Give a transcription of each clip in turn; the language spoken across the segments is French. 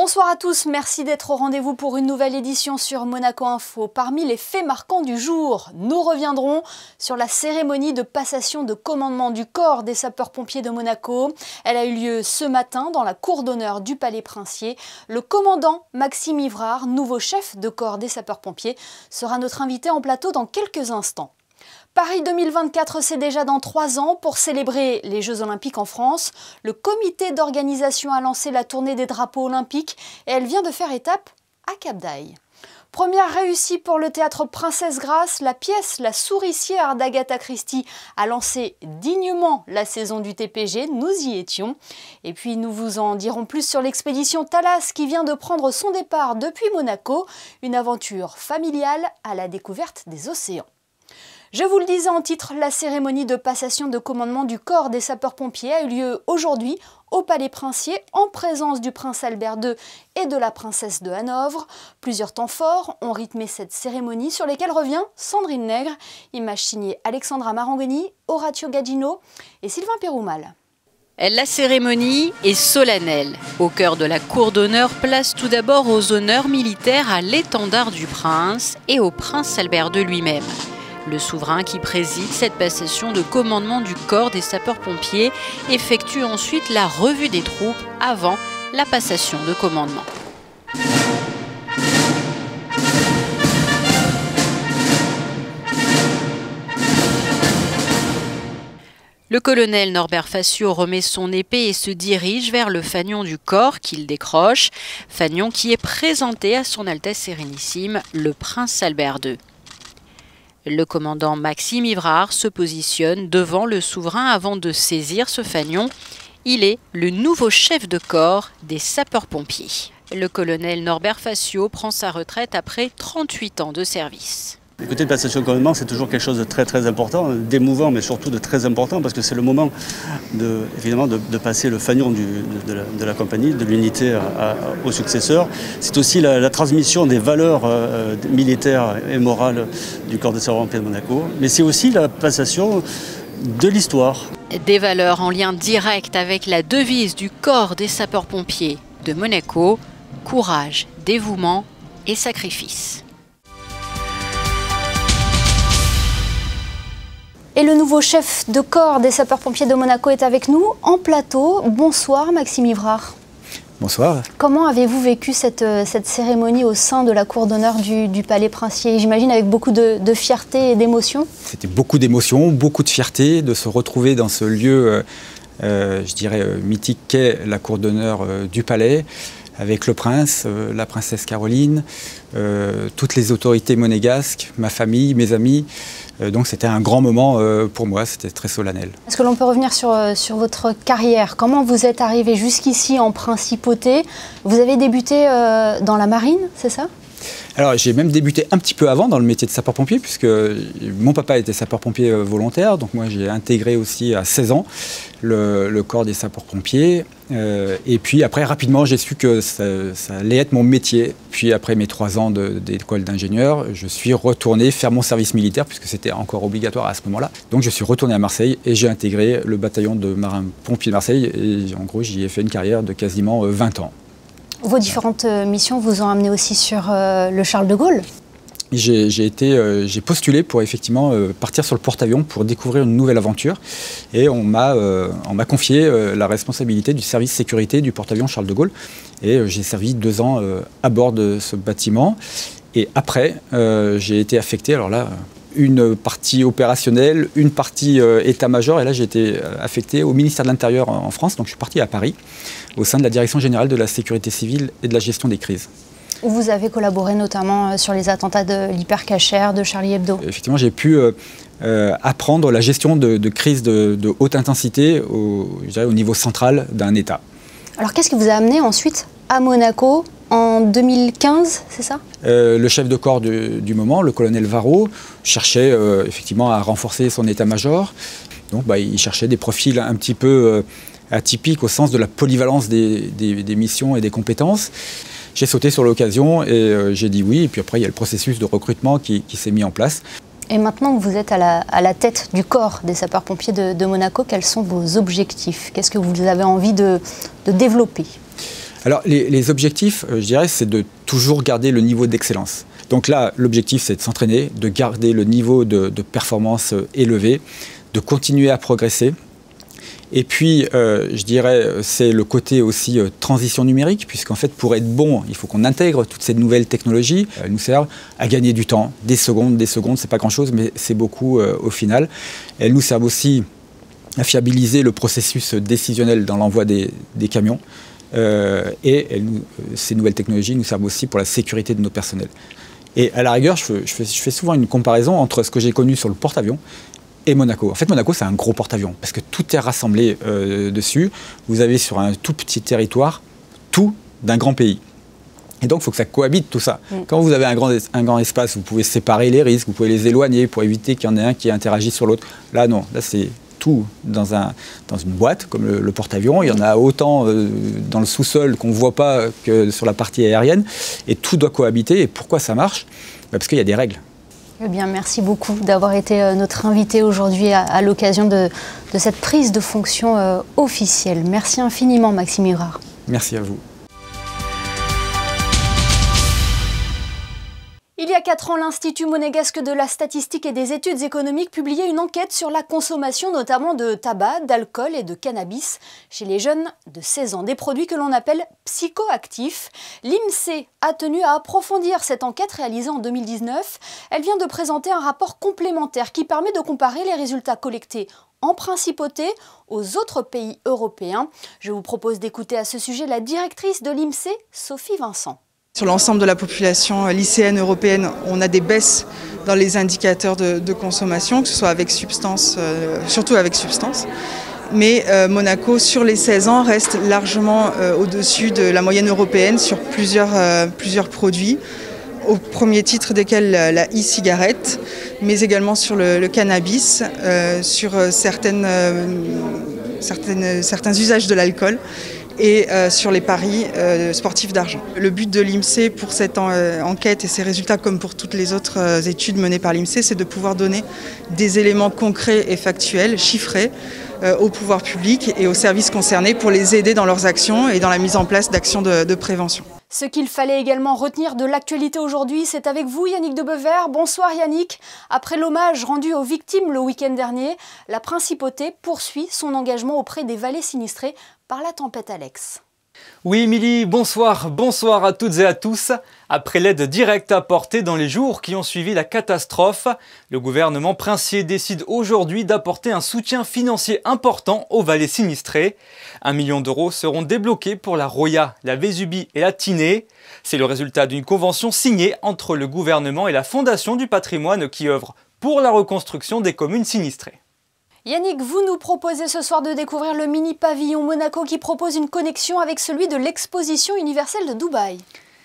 Bonsoir à tous, merci d'être au rendez-vous pour une nouvelle édition sur Monaco Info. Parmi les faits marquants du jour, nous reviendrons sur la cérémonie de passation de commandement du corps des sapeurs-pompiers de Monaco. Elle a eu lieu ce matin dans la cour d'honneur du Palais Princier. Le commandant Maxime Ivrard, nouveau chef de corps des sapeurs-pompiers, sera notre invité en plateau dans quelques instants. Paris 2024, c'est déjà dans 3 ans. Pour célébrer les Jeux Olympiques en France, le comité d'organisation a lancé la tournée des drapeaux olympiques et elle vient de faire étape à Cap-d'Aille. Première réussie pour le théâtre Princesse Grace, la pièce La Souricière d'Agatha Christie a lancé dignement la saison du TPG, nous y étions. Et puis nous vous en dirons plus sur l'expédition Thalas qui vient de prendre son départ depuis Monaco, une aventure familiale à la découverte des océans. Je vous le disais en titre, la cérémonie de passation de commandement du corps des sapeurs-pompiers a eu lieu aujourd'hui au Palais Princier en présence du prince Albert II et de la princesse de Hanovre. Plusieurs temps forts ont rythmé cette cérémonie sur lesquels revient Sandrine Nègre, image signée Alexandra Marangoni, Horatio Gagino et Sylvain Péroumal. La cérémonie est solennelle. Au cœur de la cour d'honneur, place tout d'abord aux honneurs militaires à l'étendard du prince et au prince Albert II lui-même. Le souverain qui préside cette passation de commandement du corps des sapeurs-pompiers effectue ensuite la revue des troupes avant la passation de commandement. Le colonel Norbert Facio remet son épée et se dirige vers le fanion du corps qu'il décroche, fanion qui est présenté à son Altesse Sérénissime, le prince Albert II. Le commandant Maxime Ivrard se positionne devant le souverain avant de saisir ce fanion. Il est le nouveau chef de corps des sapeurs-pompiers. Le colonel Norbert Facio prend sa retraite après 38 ans de service. Écoutez, le passation de commandement, c'est toujours quelque chose de très important, d'émouvant, mais surtout de très important, parce que c'est le moment évidemment de passer le fanion de la compagnie, de l'unité au successeur. C'est aussi la transmission des valeurs militaires et morales du corps des sapeurs-pompiers de Monaco, mais c'est aussi la passation de l'histoire. Des valeurs en lien direct avec la devise du corps des sapeurs-pompiers de Monaco, courage, dévouement et sacrifice. Et le nouveau chef de corps des sapeurs-pompiers de Monaco est avec nous en plateau. Bonsoir Maxime Ivrard. Bonsoir. Comment avez-vous vécu cette cérémonie au sein de la cour d'honneur du Palais Princier? J'imagine avec beaucoup de fierté et d'émotion. C'était beaucoup d'émotion, beaucoup de fierté de se retrouver dans ce lieu, je dirais, mythique qu'est la cour d'honneur du Palais, avec le prince, la princesse Caroline, toutes les autorités monégasques, ma famille, mes amis. Donc c'était un grand moment pour moi, c'était très solennel. Est-ce que l'on peut revenir sur votre carrière? Comment vous êtes arrivé jusqu'ici en principauté? Vous avez débuté dans la marine, c'est ça? Alors j'ai même débuté un petit peu avant dans le métier de sapeur-pompier, puisque mon papa était sapeur-pompier volontaire, donc moi j'ai intégré aussi à 16 ans le corps des sapeurs-pompiers. Et puis après, rapidement, j'ai su que ça allait être mon métier. Puis après mes 3 ans d'école d'ingénieur, je suis retourné faire mon service militaire, puisque c'était encore obligatoire à ce moment-là. Donc je suis retourné à Marseille et j'ai intégré le bataillon de marins-pompiers de Marseille. Et en gros, j'y ai fait une carrière de quasiment 20 ans. Vos différentes missions vous ont amené aussi sur le Charles de Gaulle. J'ai postulé pour effectivement partir sur le porte-avions pour découvrir une nouvelle aventure. Et on m'a confié la responsabilité du service sécurité du porte-avions Charles de Gaulle. Et j'ai servi 2 ans à bord de ce bâtiment. Et après, j'ai été affecté, alors là, une partie opérationnelle, une partie état-major. Et là, j'ai été affecté au ministère de l'Intérieur en France. Donc je suis parti à Paris, au sein de la Direction générale de la sécurité civile et de la gestion des crises. Où vous avez collaboré notamment sur les attentats de l'Hypercacher, de Charlie Hebdo. Effectivement, j'ai pu apprendre la gestion de crises de haute intensité je dirais, au niveau central d'un État. Alors qu'est-ce qui vous a amené ensuite à Monaco en 2015, c'est ça? Le chef de corps du moment, le colonel Varro, cherchait effectivement à renforcer son état-major. Donc il cherchait des profils un petit peu atypiques au sens de la polyvalence des missions et des compétences. J'ai sauté sur l'occasion et j'ai dit oui. Et puis après, il y a le processus de recrutement qui s'est mis en place. Et maintenant que vous êtes à la tête du corps des sapeurs-pompiers de Monaco, quels sont vos objectifs? Qu'est-ce que vous avez envie de développer? Alors les objectifs, je dirais, c'est de toujours garder le niveau d'excellence. Donc là, l'objectif, c'est de s'entraîner, de garder le niveau de performance élevé, de continuer à progresser. Et puis, je dirais, c'est le côté aussi transition numérique, puisqu'en fait, pour être bon, il faut qu'on intègre toutes ces nouvelles technologies. Elles nous servent à gagner du temps, des secondes, c'est pas grand-chose, mais c'est beaucoup au final. Elles nous servent aussi à fiabiliser le processus décisionnel dans l'envoi des camions. Ces nouvelles technologies nous servent aussi pour la sécurité de nos personnels. Et à la rigueur, je fais souvent une comparaison entre ce que j'ai connu sur le porte-avions et Monaco. En fait, Monaco, c'est un gros porte-avions, parce que tout est rassemblé dessus. Vous avez sur un tout petit territoire tout d'un grand pays. Et donc, il faut que ça cohabite tout ça. Quand vous avez un grand espace, vous pouvez séparer les risques, vous pouvez les éloigner pour éviter qu'il y en ait un qui interagisse sur l'autre. Là, non. Là, c'est tout dans une boîte, comme le porte-avions. Il y en a autant dans le sous-sol qu'on ne voit pas que sur la partie aérienne. Et tout doit cohabiter. Et pourquoi ça marche? Parce qu'il y a des règles. Eh bien, merci beaucoup d'avoir été notre invité aujourd'hui à l'occasion de cette prise de fonction officielle. Merci infiniment, Maxime Ivrard. Merci à vous. Il y a 4 ans, l'Institut monégasque de la statistique et des études économiques publiait une enquête sur la consommation notamment de tabac, d'alcool et de cannabis chez les jeunes de 16 ans, des produits que l'on appelle psychoactifs. L'INSEE a tenu à approfondir cette enquête réalisée en 2019. Elle vient de présenter un rapport complémentaire qui permet de comparer les résultats collectés en principauté aux autres pays européens. Je vous propose d'écouter à ce sujet la directrice de l'INSEE, Sophie Vincent. Sur l'ensemble de la population lycéenne européenne, on a des baisses dans les indicateurs de consommation, que ce soit avec substance, surtout avec substance. Mais Monaco, sur les 16 ans, reste largement au-dessus de la moyenne européenne sur plusieurs produits, au premier titre desquels la e-cigarette, mais également sur le cannabis, sur certains usages de l'alcool, et sur les paris sportifs d'argent. Le but de l'INSEE pour cette enquête et ses résultats, comme pour toutes les autres études menées par l'INSEE, c'est de pouvoir donner des éléments concrets et factuels, chiffrés, au pouvoir public et aux services concernés pour les aider dans leurs actions et dans la mise en place d'actions de prévention. Ce qu'il fallait également retenir de l'actualité aujourd'hui, c'est avec vous Yannick de Bever. Bonsoir Yannick. Après l'hommage rendu aux victimes le week-end dernier, la Principauté poursuit son engagement auprès des vallées sinistrées par la tempête Alex. Oui Émilie, bonsoir à toutes et à tous. Après l'aide directe apportée dans les jours qui ont suivi la catastrophe, le gouvernement princier décide aujourd'hui d'apporter un soutien financier important aux vallées sinistrées. 1 million d'euros seront débloqués pour la Roya, la Vésubie et la Tinée. C'est le résultat d'une convention signée entre le gouvernement et la Fondation du patrimoine qui œuvre pour la reconstruction des communes sinistrées. Yannick, vous nous proposez ce soir de découvrir le mini-pavillon Monaco qui propose une connexion avec celui de l'exposition universelle de Dubaï.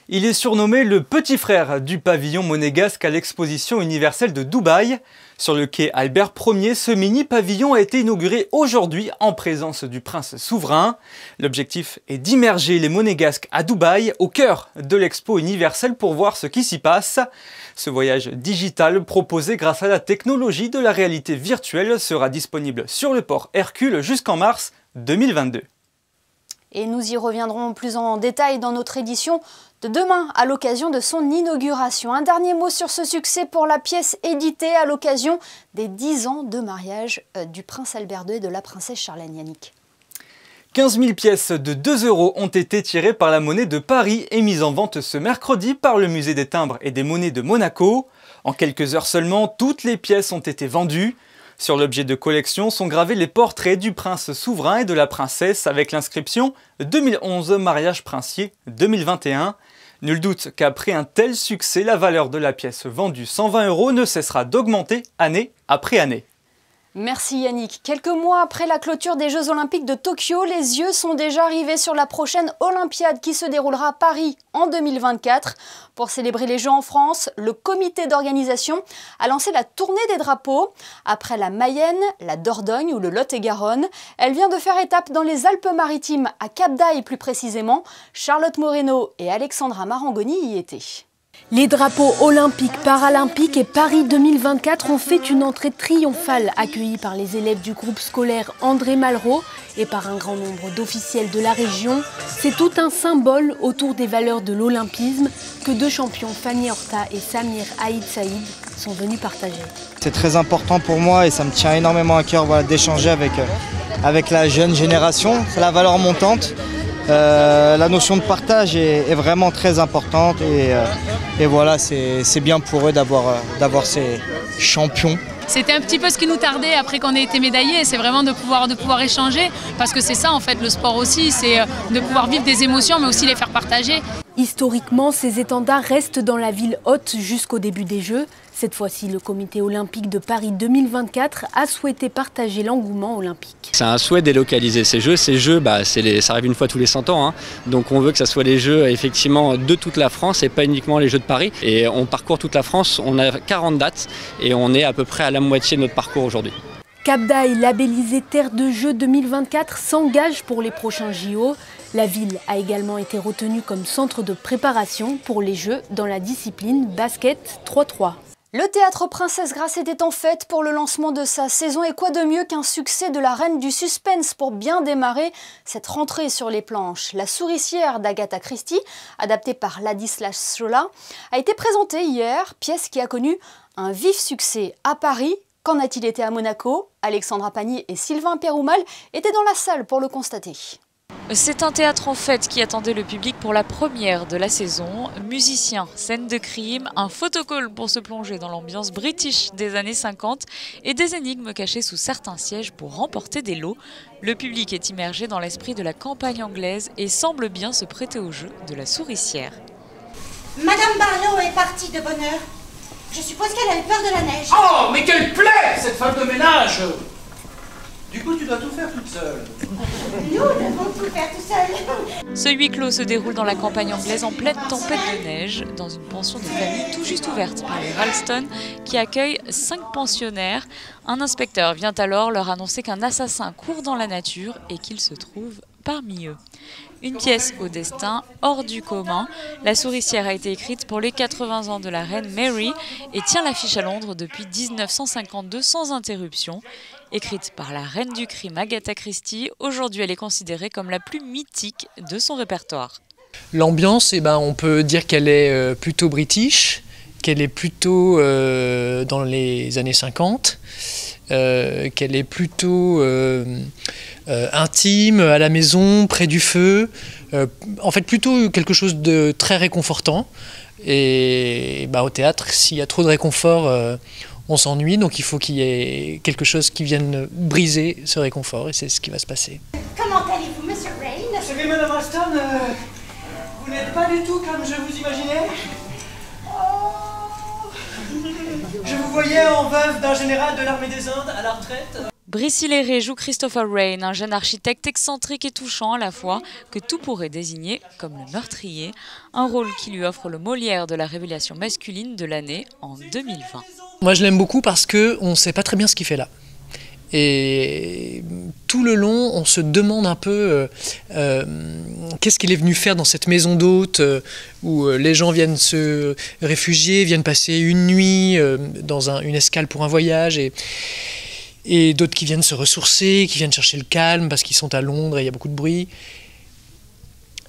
Il est surnommé le petit frère du pavillon monégasque à l'exposition universelle de Dubaï. Sur le quai Albert Ier, ce mini-pavillon a été inauguré aujourd'hui en présence du prince souverain. L'objectif est d'immerger les monégasques à Dubaï, au cœur de l'expo universelle pour voir ce qui s'y passe. Ce voyage digital proposé grâce à la technologie de la réalité virtuelle sera disponible sur le port Hercule jusqu'en mars 2022. Et nous y reviendrons plus en détail dans notre édition de demain à l'occasion de son inauguration. Un dernier mot sur ce succès pour la pièce éditée à l'occasion des 10 ans de mariage du prince Albert II et de la princesse Charlène. Yannick. 15 000 pièces de 2 € ont été tirées par la monnaie de Paris et mises en vente ce mercredi par le musée des timbres et des monnaies de Monaco. En quelques heures seulement, toutes les pièces ont été vendues. Sur l'objet de collection sont gravés les portraits du prince souverain et de la princesse avec l'inscription « 2011 mariage princier 2021 ». Nul doute qu'après un tel succès, la valeur de la pièce vendue 120 € ne cessera d'augmenter année après année. Merci Yannick. Quelques mois après la clôture des Jeux Olympiques de Tokyo, les yeux sont déjà rivés sur la prochaine Olympiade qui se déroulera à Paris en 2024. Pour célébrer les Jeux en France, le comité d'organisation a lancé la tournée des drapeaux. Après la Mayenne, la Dordogne ou le Lot-et-Garonne, elle vient de faire étape dans les Alpes-Maritimes, à Cap d'Aille plus précisément. Charlotte Moreno et Alexandra Marangoni y étaient. Les drapeaux olympiques, paralympiques et Paris 2024 ont fait une entrée triomphale accueillis par les élèves du groupe scolaire André Malraux et par un grand nombre d'officiels de la région. C'est tout un symbole autour des valeurs de l'olympisme que deux champions, Fanny Horta et Samir Aïd Saïd, sont venus partager. C'est très important pour moi et ça me tient énormément à cœur d'échanger avec la jeune génération. C'est la valeur montante. La notion de partage est vraiment très importante et voilà, c'est bien pour eux d'avoir ces champions. C'était un petit peu ce qui nous tardait après qu'on ait été médaillés, c'est vraiment de pouvoir échanger, parce que c'est ça en fait le sport aussi, c'est de pouvoir vivre des émotions mais aussi les faire partager. Historiquement, ces étendards restent dans la ville haute jusqu'au début des Jeux. Cette fois-ci, le comité olympique de Paris 2024 a souhaité partager l'engouement olympique. C'est un souhait délocaliser ces Jeux. Ces Jeux, ça arrive une fois tous les 100 ans. Donc on veut que ça soit les Jeux effectivement de toute la France et pas uniquement les Jeux de Paris. Et on parcourt toute la France, on a 40 dates et on est à peu près à la moitié de notre parcours aujourd'hui. Cap d'Aille, labellisé Terre de Jeux 2024, s'engage pour les prochains JO. La ville a également été retenue comme centre de préparation pour les Jeux dans la discipline basket 3-3. Le théâtre Princesse Grace était en fête pour le lancement de sa saison, et quoi de mieux qu'un succès de la reine du suspense pour bien démarrer cette rentrée sur les planches. La souricière d'Agatha Christie, adaptée par Ladislas Schola, a été présentée hier, pièce qui a connu un vif succès à Paris. Qu'en a-t-il été à Monaco? Alexandra Pagny et Sylvain Péroumal étaient dans la salle pour le constater. C'est un théâtre en fête qui attendait le public pour la première de la saison. Musiciens, scènes de crime, un photocall pour se plonger dans l'ambiance british des années 50 et des énigmes cachées sous certains sièges pour remporter des lots. Le public est immergé dans l'esprit de la campagne anglaise et semble bien se prêter au jeu de la souricière. Madame Barlow est partie de bonne heure. Je suppose qu'elle avait peur de la neige. Oh, mais quelle plaie, cette femme de ménage! Du coup, tu dois tout faire toute seule. Nous devons tout faire tout seuls. Ce huis clos se déroule dans la campagne anglaise en pleine tempête de neige, dans une pension de famille tout juste ouverte par les Ralston, qui accueille 5 pensionnaires. Un inspecteur vient alors leur annoncer qu'un assassin court dans la nature et qu'il se trouve parmi eux. Une pièce au destin hors du commun. La souricière a été écrite pour les 80 ans de la reine Mary et tient l'affiche à Londres depuis 1952 sans interruption. Écrite par la reine du crime Agatha Christie, aujourd'hui elle est considérée comme la plus mythique de son répertoire. L'ambiance, on peut dire qu'elle est plutôt british, qu'elle est plutôt dans les années 50, qu'elle est plutôt intime, à la maison, près du feu, en fait plutôt quelque chose de très réconfortant. Et au théâtre, s'il y a trop de réconfort, on s'ennuie, donc il faut qu'il y ait quelque chose qui vienne briser ce réconfort, et c'est ce qui va se passer. Comment allez-vous, Monsieur Rain? Vous savez, Madame Ralston, vous n'êtes pas du tout comme je vous imaginais. Oh. Je vous voyais en veuve d'un général de l'armée des Indes à la retraite. Brissi Léré joue Christopher Rain, un jeune architecte excentrique et touchant à la fois, que tout pourrait désigner comme le meurtrier, un rôle qui lui offre le Molière de la révélation masculine de l'année en 2020. Moi je l'aime beaucoup parce qu'on ne sait pas très bien ce qu'il fait là. Et tout le long, on se demande un peu qu'est-ce qu'il est venu faire dans cette maison d'hôte où les gens viennent se réfugier, viennent passer une nuit dans une escale pour un voyage, et d'autres qui viennent se ressourcer, qui viennent chercher le calme parce qu'ils sont à Londres et il y a beaucoup de bruit.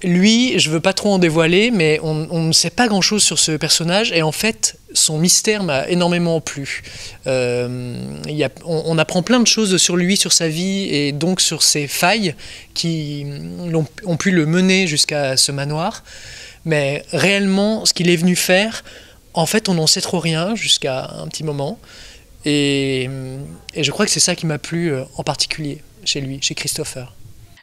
Lui, je ne veux pas trop en dévoiler, mais on ne sait pas grand-chose sur ce personnage, et en fait, son mystère m'a énormément plu. On apprend plein de choses sur lui, sur sa vie, et donc sur ses failles qui ont pu le mener jusqu'à ce manoir. Mais réellement, ce qu'il est venu faire, en fait, on n'en sait trop rien jusqu'à un petit moment. Et je crois que c'est ça qui m'a plu en particulier chez lui, chez Christopher.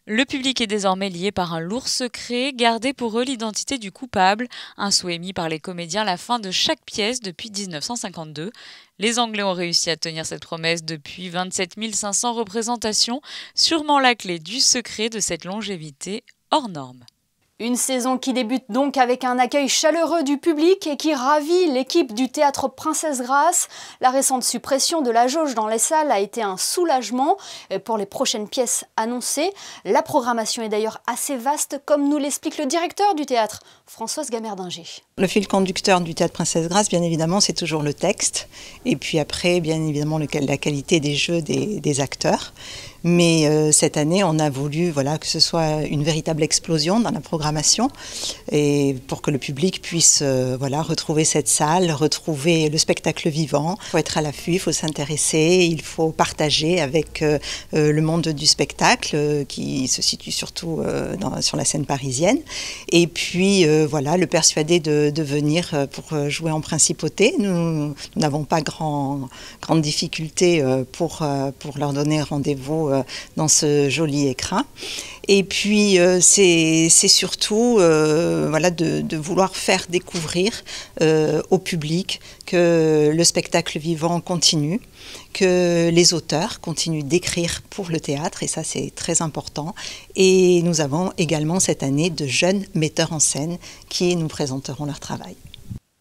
Le public est désormais lié par un lourd secret, garder pour eux l'identité du coupable, un souhait émis par les comédiens à la fin de chaque pièce depuis 1952. Les Anglais ont réussi à tenir cette promesse depuis 27 500 représentations, sûrement la clé du secret de cette longévité hors norme. Une saison qui débute donc avec un accueil chaleureux du public et qui ravit l'équipe du théâtre Princesse Grace. La récente suppression de la jauge dans les salles a été un soulagement pour les prochaines pièces annoncées. La programmation est d'ailleurs assez vaste, comme nous l'explique le directeur du théâtre, Françoise Gamerdinger. Le fil conducteur du théâtre Princesse Grace, bien évidemment, c'est toujours le texte. Et puis après, bien évidemment, la qualité des jeux des acteurs. Mais cette année, on a voulu que ce soit une véritable explosion dans la programmation et pour que le public puisse retrouver cette salle, retrouver le spectacle vivant. Il faut être à l'affût, il faut s'intéresser, il faut partager avec le monde du spectacle qui se situe surtout sur la scène parisienne. Et puis le persuader de venir pour jouer en principauté. Nous n'avons pas grande difficulté pour leur donner rendez-vous dans ce joli écrin. Et puis c'est surtout de vouloir faire découvrir au public que le spectacle vivant continue, que les auteurs continuent d'écrire pour le théâtre, et ça c'est très important. Et nous avons également cette année de jeunes metteurs en scène qui nous présenteront leur travail.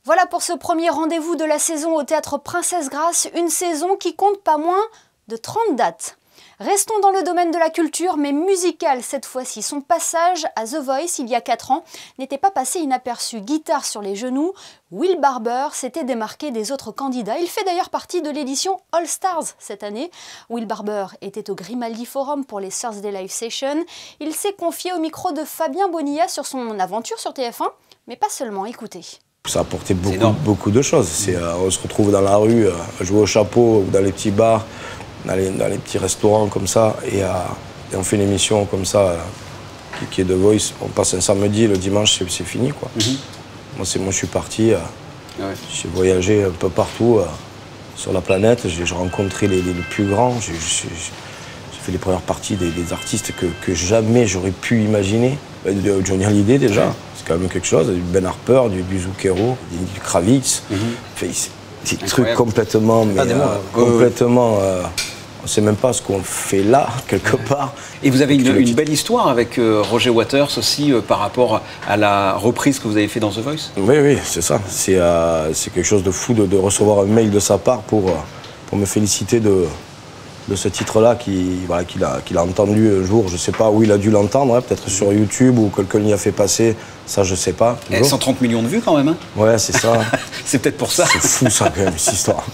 Voilà pour ce premier rendez-vous de la saison au théâtre Princesse Grace, une saison qui compte pas moins de 30 dates. Restons dans le domaine de la culture, mais musicale cette fois-ci. Son passage à The Voice il y a 4 ans n'était pas passé inaperçu. Guitare sur les genoux, Will Barber s'était démarqué des autres candidats. Il fait d'ailleurs partie de l'édition All Stars cette année. Will Barber était au Grimaldi Forum pour les Thursday Live Sessions. Il s'est confié au micro de Fabien Bonilla sur son aventure sur TF1, mais pas seulement, écoutez. Ça a apporté beaucoup de choses. On se retrouve dans la rue, à jouer au chapeau, ou dans les petits bars, dans les petits restaurants comme ça, et on fait une émission comme ça, qui est The Voice. On passe un samedi, le dimanche c'est fini, quoi. Moi je suis parti, j'ai voyagé un peu partout sur la planète, j'ai rencontré les plus grands, j'ai fait les premières parties des artistes que jamais j'aurais pu imaginer. De Johnny Hallyday déjà, c'est quand même quelque chose, du Ben Harper, du Zucchero, du Kravitz. Des trucs complètement, on ne sait même pas ce qu'on fait là, quelque part. Et vous avez une belle histoire avec Roger Waters aussi par rapport à la reprise que vous avez fait dans The Voice. Oui, c'est ça. C'est quelque chose de fou de recevoir un mail de sa part pour me féliciter de ce titre-là qu'il a entendu un jour. Je ne sais pas où il a dû l'entendre, peut-être sur YouTube ou quelqu'un l'y a fait passer, ça je ne sais pas. 130 millions de vues quand même. Hein. Ouais, c'est ça. C'est peut-être pour ça. C'est fou ça quand même, cette histoire.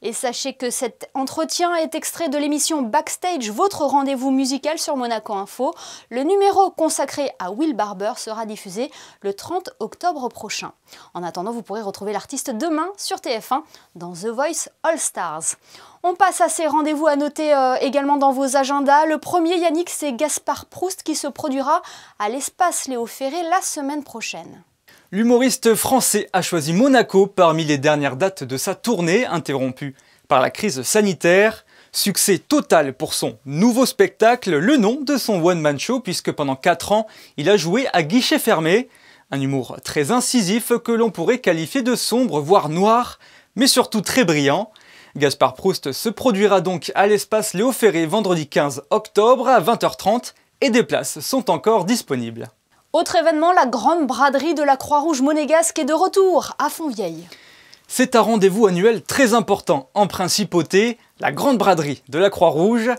Et sachez que cet entretien est extrait de l'émission Backstage, votre rendez-vous musical sur Monaco Info. Le numéro consacré à Will Barber sera diffusé le 30 octobre prochain. En attendant, vous pourrez retrouver l'artiste demain sur TF1 dans The Voice All Stars. On passe à ces rendez-vous à noter également dans vos agendas. Le premier, Yannick, c'est Gaspard Proust qui se produira à l'espace Léo Ferré la semaine prochaine. L'humoriste français a choisi Monaco parmi les dernières dates de sa tournée, interrompue par la crise sanitaire. Succès total pour son nouveau spectacle, le nom de son one-man show, puisque pendant 4 ans, il a joué à guichet fermé. Un humour très incisif que l'on pourrait qualifier de sombre, voire noir, mais surtout très brillant. Gaspard Proust se produira donc à l'espace Léo Ferré vendredi 15 octobre à 20h30 et des places sont encore disponibles. Autre événement, la grande braderie de la Croix-Rouge monégasque est de retour à Fontvieille. C'est un rendez-vous annuel très important en principauté, la grande braderie de la Croix-Rouge.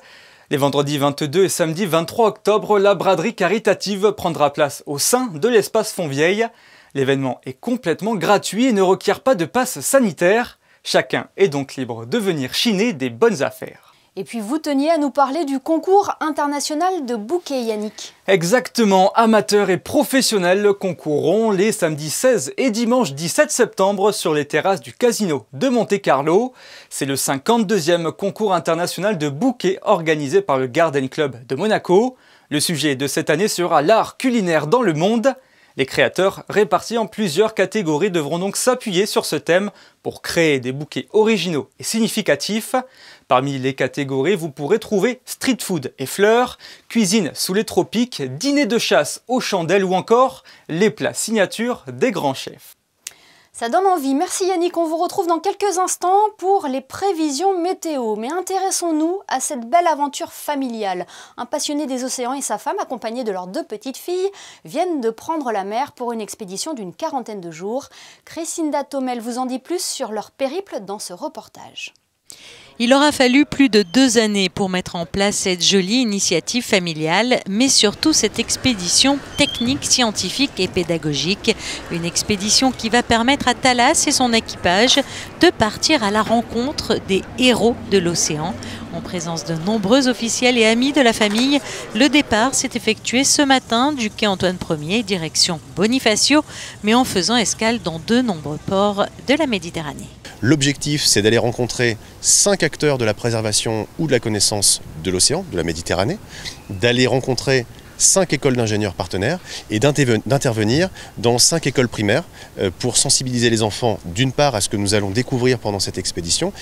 Les vendredis 22 et samedi 23 octobre, la braderie caritative prendra place au sein de l'espace Fontvieille. L'événement est complètement gratuit et ne requiert pas de passe sanitaire. Chacun est donc libre de venir chiner des bonnes affaires. Et puis vous teniez à nous parler du concours international de bouquets, Yannick. Exactement, amateurs et professionnels concourront les samedis 16 et dimanche 17 septembre sur les terrasses du Casino de Monte-Carlo. C'est le 52e concours international de bouquets organisé par le Garden Club de Monaco. Le sujet de cette année sera l'art culinaire dans le monde. Les créateurs, répartis en plusieurs catégories, devront donc s'appuyer sur ce thème pour créer des bouquets originaux et significatifs. Parmi les catégories, vous pourrez trouver street food et fleurs, cuisine sous les tropiques, dîner de chasse aux chandelles ou encore les plats signatures des grands chefs. Ça donne envie. Merci Yannick, on vous retrouve dans quelques instants pour les prévisions météo. Mais intéressons-nous à cette belle aventure familiale. Un passionné des océans et sa femme, accompagnés de leurs 2 petites filles, viennent de prendre la mer pour une expédition d'une 40aine de jours. Christinda Thomel vous en dit plus sur leur périple dans ce reportage. Il aura fallu plus de 2 années pour mettre en place cette jolie initiative familiale, mais surtout cette expédition technique, scientifique et pédagogique. Une expédition qui va permettre à Thalas et son équipage de partir à la rencontre des héros de l'océan. En présence de nombreux officiels et amis de la famille, le départ s'est effectué ce matin du quai Antoine Ier, direction Bonifacio, mais en faisant escale dans de nombreux ports de la Méditerranée. L'objectif, c'est d'aller rencontrer 5 acteurs de la préservation ou de la connaissance de l'océan, de la Méditerranée, d'aller rencontrer 5 écoles d'ingénieurs partenaires et d'intervenir dans 5 écoles primaires pour sensibiliser les enfants d'une part à ce que nous allons découvrir pendant cette expédition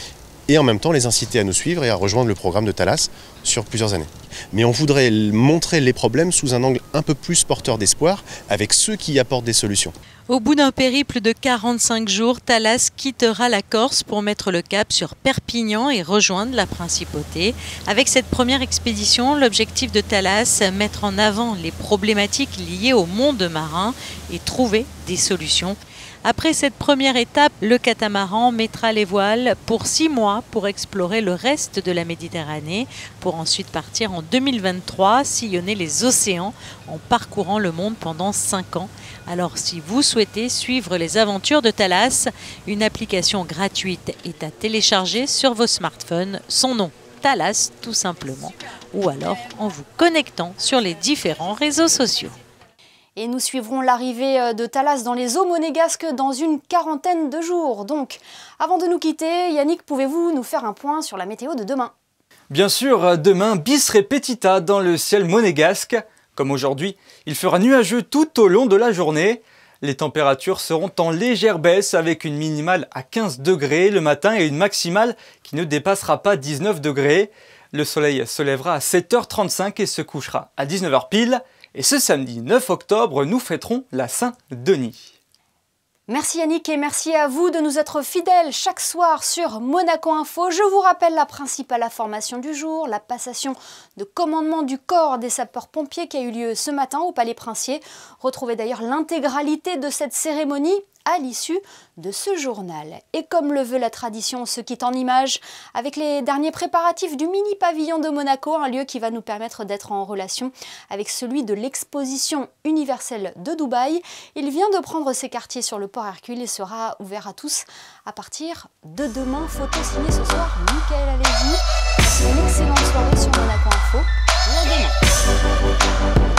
et en même temps les inciter à nous suivre et à rejoindre le programme de Thalas sur plusieurs années. Mais on voudrait montrer les problèmes sous un angle un peu plus porteur d'espoir avec ceux qui y apportent des solutions. Au bout d'un périple de 45 jours, Thalas quittera la Corse pour mettre le cap sur Perpignan et rejoindre la Principauté. Avec cette première expédition, l'objectif de Thalas, mettre en avant les problématiques liées au monde marin et trouver des solutions. Après cette première étape, le catamaran mettra les voiles pour 6 mois pour explorer le reste de la Méditerranée, pour ensuite partir en 2023, sillonner les océans en parcourant le monde pendant 5 ans. Alors si vous souhaitez suivre les aventures de Thalas, une application gratuite est à télécharger sur vos smartphones. Son nom, Thalas tout simplement, ou alors en vous connectant sur les différents réseaux sociaux. Et nous suivrons l'arrivée de Thalas dans les eaux monégasques dans une 40aine de jours. Donc, avant de nous quitter, Yannick, pouvez-vous nous faire un point sur la météo de demain? Bien sûr, demain, bis repetita dans le ciel monégasque. Comme aujourd'hui, il fera nuageux tout au long de la journée. Les températures seront en légère baisse avec une minimale à 15 degrés le matin et une maximale qui ne dépassera pas 19 degrés. Le soleil se lèvera à 7h35 et se couchera à 19h pile. Et ce samedi 9 octobre, nous fêterons la Saint-Denis. Merci Yannick et merci à vous de nous être fidèles chaque soir sur Monaco Info. Je vous rappelle la principale information du jour, la passation de commandement du corps des sapeurs-pompiers qui a eu lieu ce matin au Palais Princier. Retrouvez d'ailleurs l'intégralité de cette cérémonie à l'issue de ce journal. Et comme le veut la tradition, on se quitte en images avec les derniers préparatifs du mini pavillon de Monaco, un lieu qui va nous permettre d'être en relation avec celui de l'exposition universelle de Dubaï. Il vient de prendre ses quartiers sur le port Hercule et sera ouvert à tous à partir de demain. Photo signée ce soir, Michael Alési. Une excellente soirée sur Monaco Info. Et à demain.